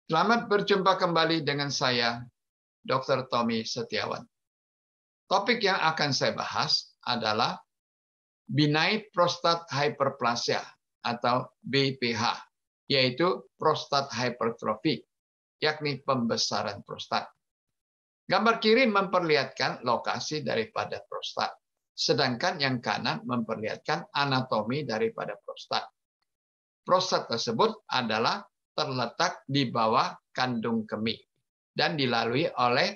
Selamat berjumpa kembali dengan saya, Dr. Tommy Setiawan. Topik yang akan saya bahas adalah benign prostate hyperplasia atau BPH, yaitu prostat hypertrophy, yakni pembesaran prostat. Gambar kiri memperlihatkan lokasi daripada prostat, sedangkan yang kanan memperlihatkan anatomi daripada prostat. Prostat tersebut adalah terletak di bawah kandung kemih dan dilalui oleh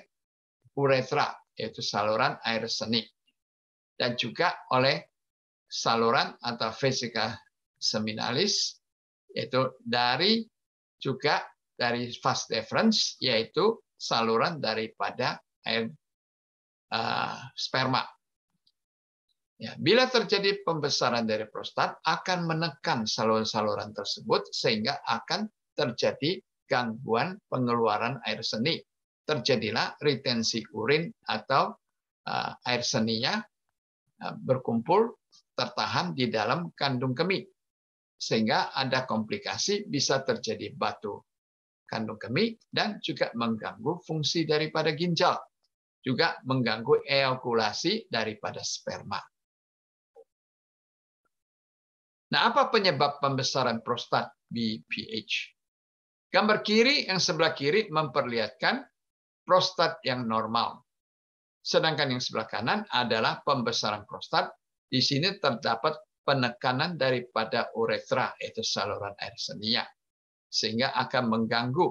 uretra, yaitu saluran air seni, dan juga oleh saluran atau vesika seminalis, yaitu juga dari vas deferens, yaitu saluran daripada air sperma. Ya, bila terjadi pembesaran dari prostat, akan menekan saluran-saluran tersebut sehingga akan terjadi gangguan pengeluaran air seni. Terjadilah retensi urin atau air seninya berkumpul tertahan di dalam kandung kemih. Sehingga ada komplikasi, bisa terjadi batu kandung kemih dan juga mengganggu fungsi daripada ginjal. Juga mengganggu ejakulasi daripada sperma. Nah, apa penyebab pembesaran prostat BPH? Gambar kiri yang sebelah kiri memperlihatkan prostat yang normal. Sedangkan yang sebelah kanan adalah pembesaran prostat. Di sini terdapat penekanan daripada uretra, yaitu saluran air seninya, sehingga akan mengganggu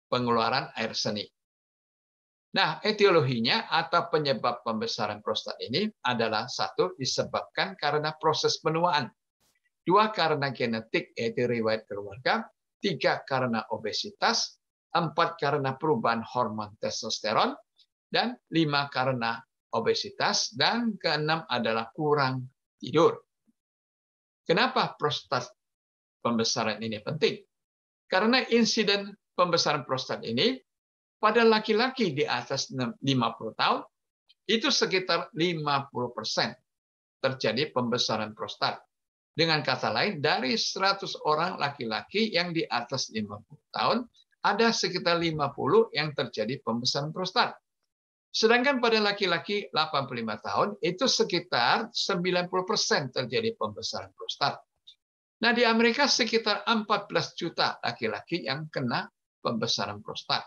pengeluaran air seni. Nah, etiologinya atau penyebab pembesaran prostat ini adalah satu, disebabkan karena proses penuaan. Dua, karena genetik, yaitu riwayat keluarga. Tiga, karena obesitas. Empat, karena perubahan hormon testosteron. Dan lima, karena obesitas. Dan keenam adalah kurang tidur. Kenapa prostat pembesaran ini penting? Karena insiden pembesaran prostat ini pada laki-laki di atas 50 tahun, itu sekitar 50% terjadi pembesaran prostat. Dengan kata lain, dari 100 orang laki-laki yang di atas 50 tahun, ada sekitar 50 yang terjadi pembesaran prostat. Sedangkan pada laki-laki 85 tahun, itu sekitar 90% terjadi pembesaran prostat. Nah, di Amerika sekitar 14 juta laki-laki yang kena pembesaran prostat.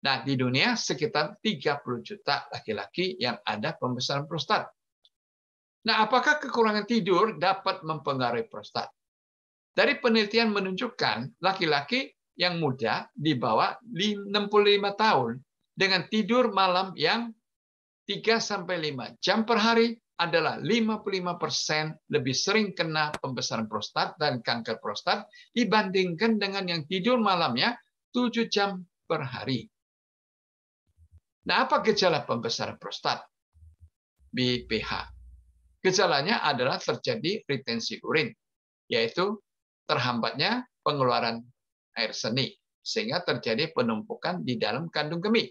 Nah, di dunia sekitar 30 juta laki-laki yang ada pembesaran prostat. Nah, apakah kekurangan tidur dapat mempengaruhi prostat? Dari penelitian menunjukkan laki-laki yang muda di bawah 65 tahun dengan tidur malam yang 3-5 jam per hari adalah 55% lebih sering kena pembesaran prostat dan kanker prostat dibandingkan dengan yang tidur malamnya 7 jam per hari. Nah, apa gejala pembesaran prostat? BPH. Gejalanya adalah terjadi retensi urin, yaitu terhambatnya pengeluaran air seni, sehingga terjadi penumpukan di dalam kandung kemih.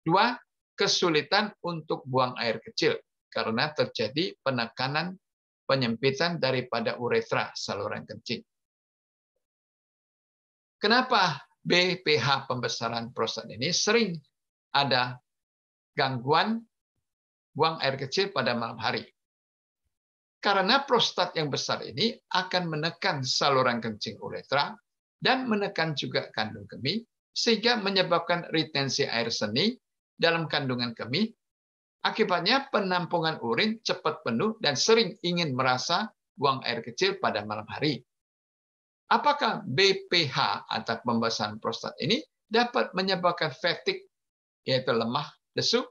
Dua, kesulitan untuk buang air kecil, karena terjadi penekanan penyempitan daripada uretra, saluran kencing. Kenapa BPH pembesaran prostat ini sering ada gangguan buang air kecil pada malam hari? Karena prostat yang besar ini akan menekan saluran kencing uretra dan menekan juga kandung kemih, sehingga menyebabkan retensi air seni dalam kandungan kemih. Akibatnya penampungan urin cepat penuh dan sering ingin merasa buang air kecil pada malam hari. Apakah BPH atau pembesaran prostat ini dapat menyebabkan fatigue, yaitu lemah lesu?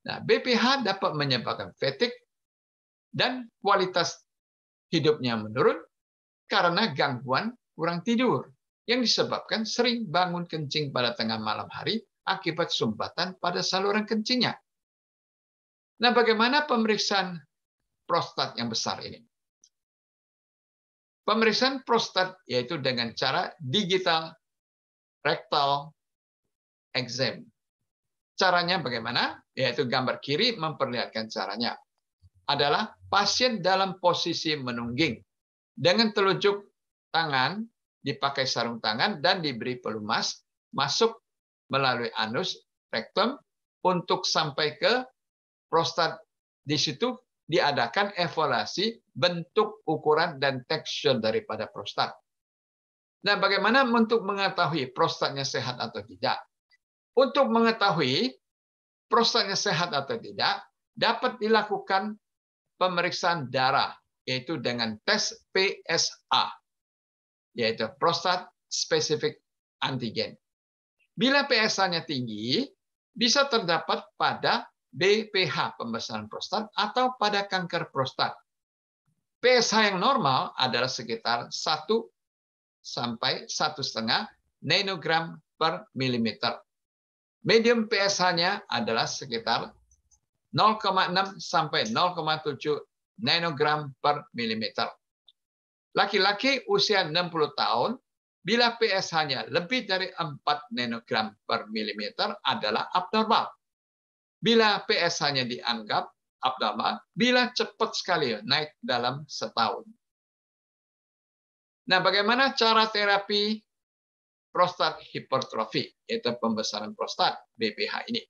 Nah, BPH dapat menyebabkan fatigue dan kualitas hidupnya menurun karena gangguan kurang tidur yang disebabkan sering bangun kencing pada tengah malam hari akibat sumbatan pada saluran kencingnya. Nah, bagaimana pemeriksaan prostat yang besar ini? Pemeriksaan prostat yaitu dengan cara digital rectal exam. Caranya bagaimana? Yaitu gambar kiri memperlihatkan caranya. Adalah pasien dalam posisi menungging dengan telunjuk tangan dipakai sarung tangan dan diberi pelumas masuk melalui anus, rektum untuk sampai ke prostat. Di situ diadakan evaluasi bentuk, ukuran, dan tekstur daripada prostat. Nah, bagaimana untuk mengetahui prostatnya sehat atau tidak? Untuk mengetahui prostatnya sehat atau tidak, dapat dilakukan pemeriksaan darah, yaitu dengan tes PSA, yaitu prostat specific antigen. Bila PSA-nya tinggi, bisa terdapat pada BPH, pembesaran prostat, atau pada kanker prostat. PSA yang normal adalah sekitar 1 sampai 1,5 nanogram per milimeter. Medium PSA-nya adalah sekitar 0,6 sampai 0,7 nanogram per milimeter. Laki-laki usia 60 tahun, bila PSA-nya lebih dari 4 nanogram per milimeter adalah abnormal. Bila PSA-nya dianggap abnormal, bila cepat sekali naik dalam setahun. Nah, bagaimana cara terapi prostat hipertrofi, yaitu pembesaran prostat BPH ini?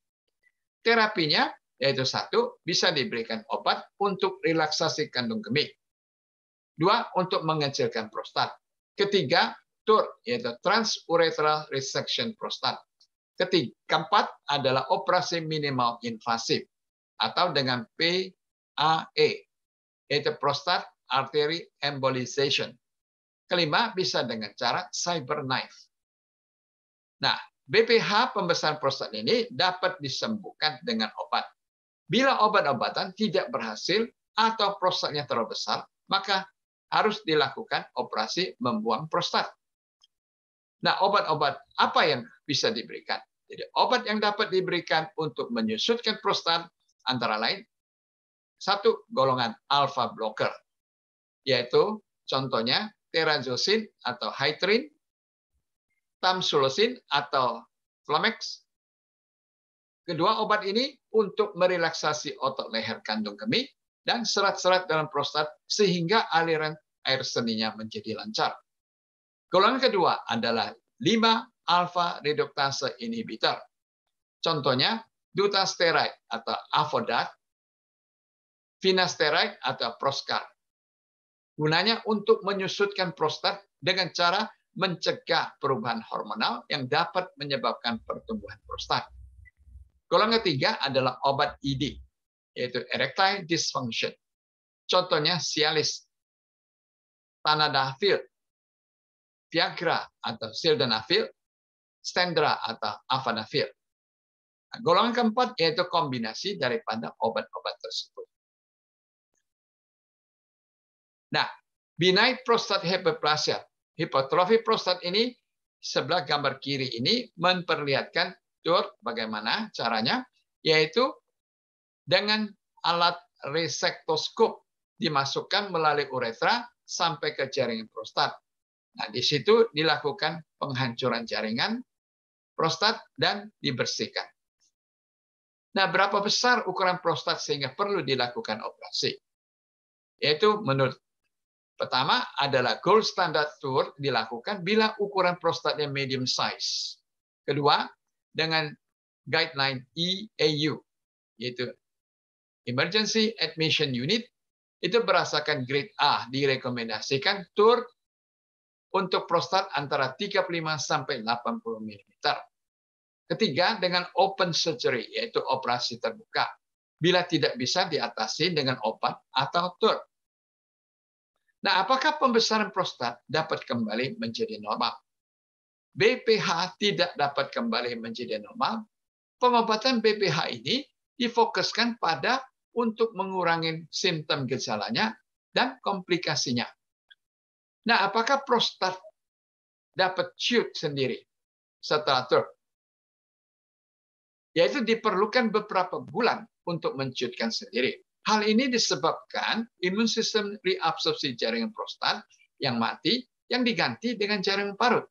Terapinya yaitu 1, bisa diberikan obat untuk relaksasi kandung kemih. 2, untuk mengecilkan prostat. 3, TUR, yaitu transurethral resection prostat. 4 adalah operasi minimal invasif atau dengan PAE, yaitu prostat artery embolization. 5, bisa dengan cara cyberknife. Nah, BPH pembesaran prostat ini dapat disembuhkan dengan obat. Bila obat-obatan tidak berhasil atau prostatnya terlalu besar, maka harus dilakukan operasi membuang prostat. Nah, obat-obat apa yang bisa diberikan? Jadi, obat yang dapat diberikan untuk menyusutkan prostat antara lain 1, golongan alpha blocker, yaitu contohnya terazosin atau Hytrin, tamsulosin atau Flomax. Kedua, obat ini untuk merelaksasi otot leher kandung kemih dan serat-serat dalam prostat sehingga aliran air seninya menjadi lancar. Golongan kedua adalah 5 alpha reduktase inhibitor. Contohnya dutasteride atau Avodart, finasteride atau Proscar. Gunanya untuk menyusutkan prostat dengan cara mencegah perubahan hormonal yang dapat menyebabkan pertumbuhan prostat. Golongan ketiga adalah obat ED, yaitu erectile dysfunction. Contohnya Cialis, Tadalafil, Viagra atau Sildenafil, Stendra atau Avanafil. Nah, golongan keempat yaitu kombinasi daripada obat-obat tersebut. Nah, benign prostate hyperplasia, hipertrofi prostat ini, sebelah gambar kiri ini memperlihatkan bagaimana caranya, yaitu dengan alat resektoskop dimasukkan melalui uretra sampai ke jaringan prostat. Nah, di situ dilakukan penghancuran jaringan prostat dan dibersihkan. Nah, berapa besar ukuran prostat sehingga perlu dilakukan operasi? Yaitu menurut pertama adalah gold standard TUR dilakukan bila ukuran prostatnya medium size. Kedua, dengan guideline EAU, yaitu Emergency Admission Unit, itu berdasarkan grade A direkomendasikan TUR untuk prostat antara 35 sampai 80 mm. Ketiga, dengan open surgery, yaitu operasi terbuka, bila tidak bisa diatasi dengan obat atau TUR. Nah, apakah pembesaran prostat dapat kembali menjadi normal? BPH tidak dapat kembali menjadi normal. Pengobatan BPH ini difokuskan pada untuk mengurangi simptom gejalanya dan komplikasinya. Nah, apakah prostat dapat ciut sendiri setelah TUR? Yaitu diperlukan beberapa bulan untuk menciutkan sendiri. Hal ini disebabkan imun sistem reabsorpsi jaringan prostat yang mati yang diganti dengan jaringan parut.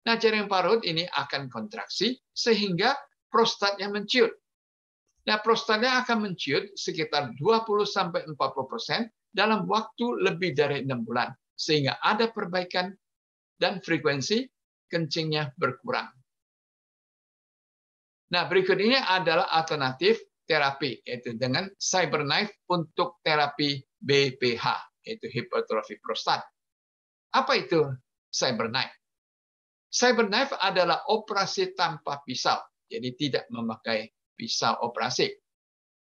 Nah, jaringan parut ini akan kontraksi sehingga prostatnya menciut. Nah, prostatnya akan menciut sekitar 20-40% dalam waktu lebih dari 6 bulan. Sehingga ada perbaikan dan frekuensi kencingnya berkurang. Nah, berikut ini adalah alternatif terapi, yaitu dengan CyberKnife untuk terapi BPH, yaitu hipertrofi prostat. Apa itu CyberKnife? CyberKnife adalah operasi tanpa pisau, jadi tidak memakai pisau operasi,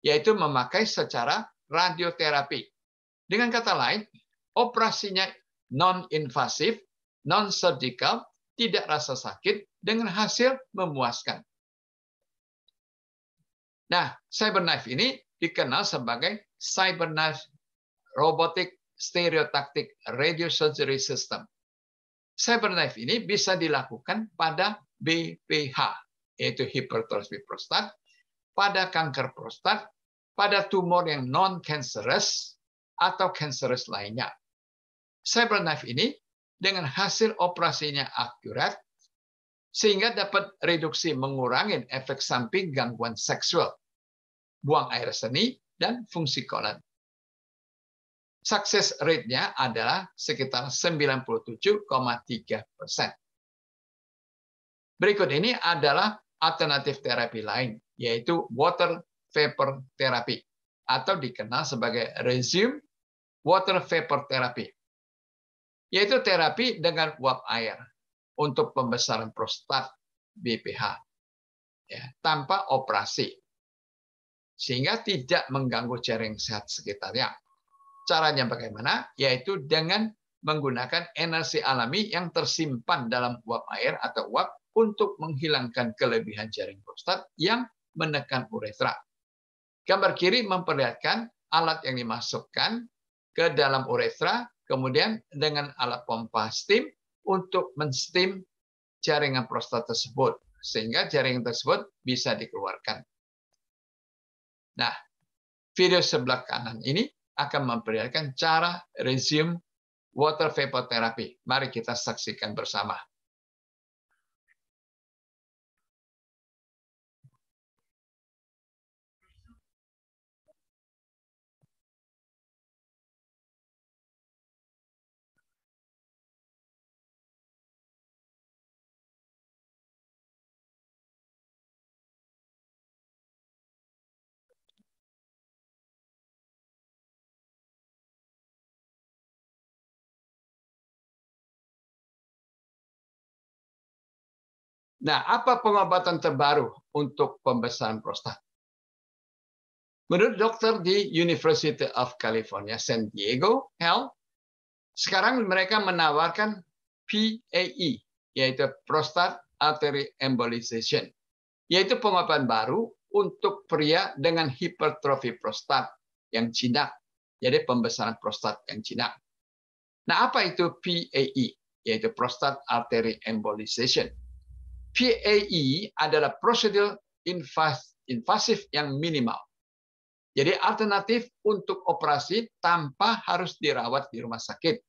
yaitu memakai secara radioterapi. Dengan kata lain, operasinya non-invasif, non-surgical, tidak rasa sakit, dengan hasil memuaskan. Nah, CyberKnife ini dikenal sebagai CyberKnife Robotic Stereotactic Radiosurgery System. CyberKnife ini bisa dilakukan pada BPH, yaitu hipertrofi prostat, pada kanker prostat, pada tumor yang non-cancerous atau cancerous lainnya. CyberKnife ini dengan hasil operasinya akurat, sehingga dapat reduksi mengurangi efek samping gangguan seksual, buang air seni, dan fungsi kolon. Sukses rate-nya adalah sekitar 97,3%. Berikut ini adalah alternatif terapi lain, yaitu water vapor therapy, atau dikenal sebagai resume water vapor therapy, yaitu terapi dengan uap air untuk pembesaran prostat BPH, ya, tanpa operasi, sehingga tidak mengganggu jaring sehat sekitarnya. Caranya bagaimana? Yaitu dengan menggunakan energi alami yang tersimpan dalam uap air atau uap untuk menghilangkan kelebihan jaring prostat yang menekan uretra. Gambar kiri memperlihatkan alat yang dimasukkan ke dalam uretra, kemudian dengan alat pompa steam untuk men-steam jaringan prostat tersebut, sehingga jaringan tersebut bisa dikeluarkan. Nah, video sebelah kanan ini akan memperlihatkan cara resume water vapor therapy. Mari kita saksikan bersama. Nah, apa pengobatan terbaru untuk pembesaran prostat? Menurut dokter di University of California, San Diego Health, sekarang mereka menawarkan PAE, yaitu prostate artery embolization, yaitu pengobatan baru untuk pria dengan hipertrofi prostat yang jinak, jadi pembesaran prostat yang jinak. Nah, apa itu PAE, yaitu prostate artery embolization? PAE adalah prosedur invasif yang minimal. Jadi alternatif untuk operasi tanpa harus dirawat di rumah sakit.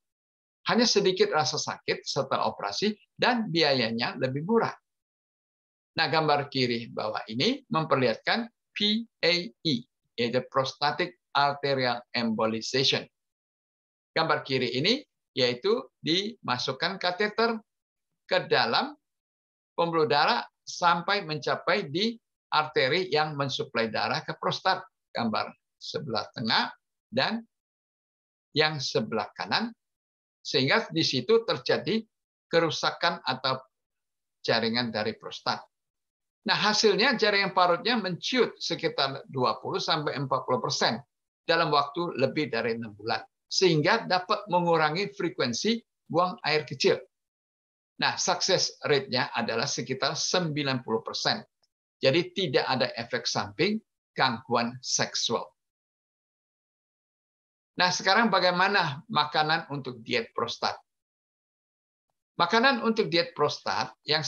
Hanya sedikit rasa sakit setelah operasi dan biayanya lebih murah. Nah, gambar kiri bawah ini memperlihatkan PAE, yaitu prostatic arterial embolization. Gambar kiri ini yaitu dimasukkan kateter ke dalam pembuluh darah sampai mencapai di arteri yang mensuplai darah ke prostat. Gambar sebelah tengah dan yang sebelah kanan, sehingga di situ terjadi kerusakan atau jaringan dari prostat. Nah, hasilnya jaringan parutnya menciut sekitar 20-40% dalam waktu lebih dari 6 bulan, sehingga dapat mengurangi frekuensi buang air kecil. Nah, sukses rate-nya adalah sekitar 90%. Jadi tidak ada efek samping gangguan seksual. Nah, sekarang bagaimana makanan untuk diet prostat? Makanan untuk diet prostat yang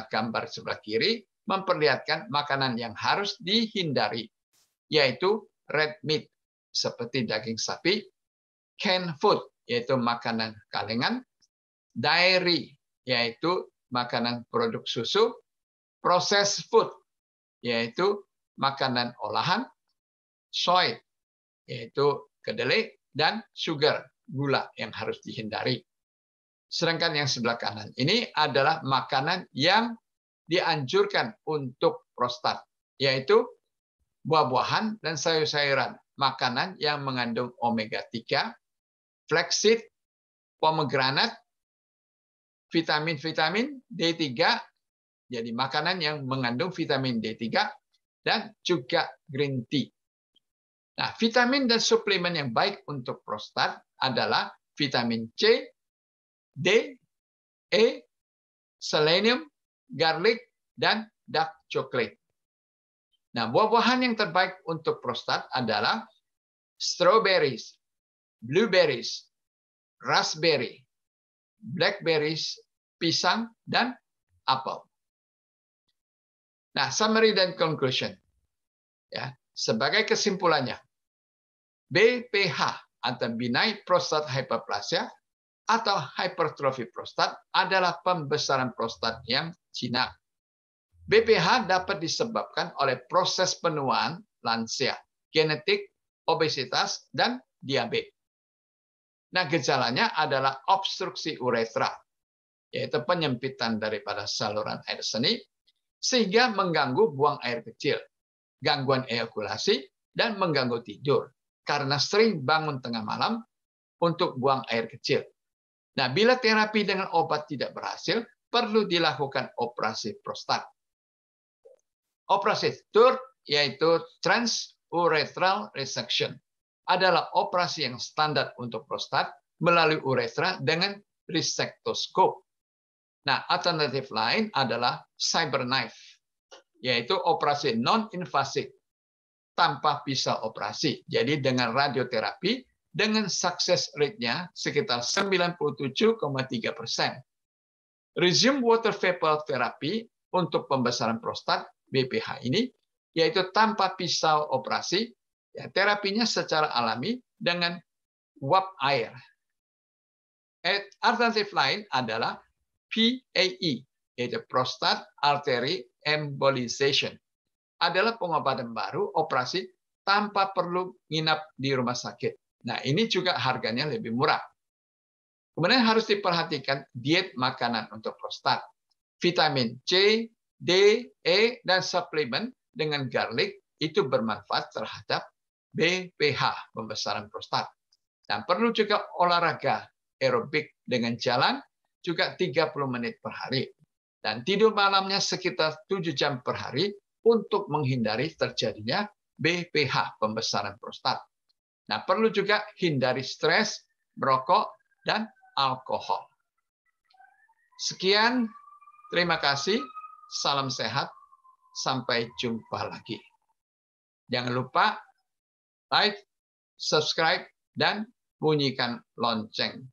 gambar sebelah kiri memperlihatkan makanan yang harus dihindari, yaitu red meat seperti daging sapi, canned food yaitu makanan kalengan, dairy yaitu makanan produk susu, processed food yaitu makanan olahan, soy yaitu kedelai, dan sugar, gula yang harus dihindari. Sedangkan yang sebelah kanan ini adalah makanan yang dianjurkan untuk prostat, yaitu buah-buahan dan sayur-sayuran, makanan yang mengandung omega 3, flaxseed, pomegranat, vitamin-vitamin D3, jadi makanan yang mengandung vitamin D3, dan juga green tea. Nah, vitamin dan suplemen yang baik untuk prostat adalah vitamin C, D, E, selenium, garlic, dan dark chocolate. Nah, buah-buahan yang terbaik untuk prostat adalah strawberries, blueberries, raspberry, blackberries, pisang, dan apel. Nah, summary dan conclusion. Ya, sebagai kesimpulannya, BPH atau benign prostate hyperplasia atau hypertrofi prostat adalah pembesaran prostat yang jinak. BPH dapat disebabkan oleh proses penuaan lansia, genetik, obesitas, dan diabetes. Nah, gejalanya adalah obstruksi uretra, yaitu penyempitan daripada saluran air seni, sehingga mengganggu buang air kecil, gangguan ejakulasi, dan mengganggu tidur, karena sering bangun tengah malam untuk buang air kecil. Nah, bila terapi dengan obat tidak berhasil, perlu dilakukan operasi prostat. Operasi TURP, yaitu transurethral resection, adalah operasi yang standar untuk prostat melalui uretra dengan resektoskop. Nah, alternatif lain adalah CyberKnife, yaitu operasi non-invasif tanpa pisau operasi. Jadi dengan radioterapi dengan sukses rate-nya sekitar 97,3%. Resume water vapor therapy untuk pembesaran prostat BPH ini, yaitu tanpa pisau operasi, ya, terapinya secara alami dengan uap air. Alternatif lain adalah PAE, yaitu prostate artery embolization. Adalah pengobatan baru operasi tanpa perlu nginap di rumah sakit. Nah, ini juga harganya lebih murah. Kemudian harus diperhatikan diet makanan untuk prostat. Vitamin C, D, E, dan suplemen dengan garlic itu bermanfaat terhadap BPH, pembesaran prostat. Dan perlu juga olahraga aerobik dengan jalan juga 30 menit per hari. Dan tidur malamnya sekitar 7 jam per hari untuk menghindari terjadinya BPH, pembesaran prostat. Nah, perlu juga hindari stres, merokok, dan alkohol. Sekian, terima kasih. Salam sehat, sampai jumpa lagi. Jangan lupa like, subscribe, dan bunyikan lonceng.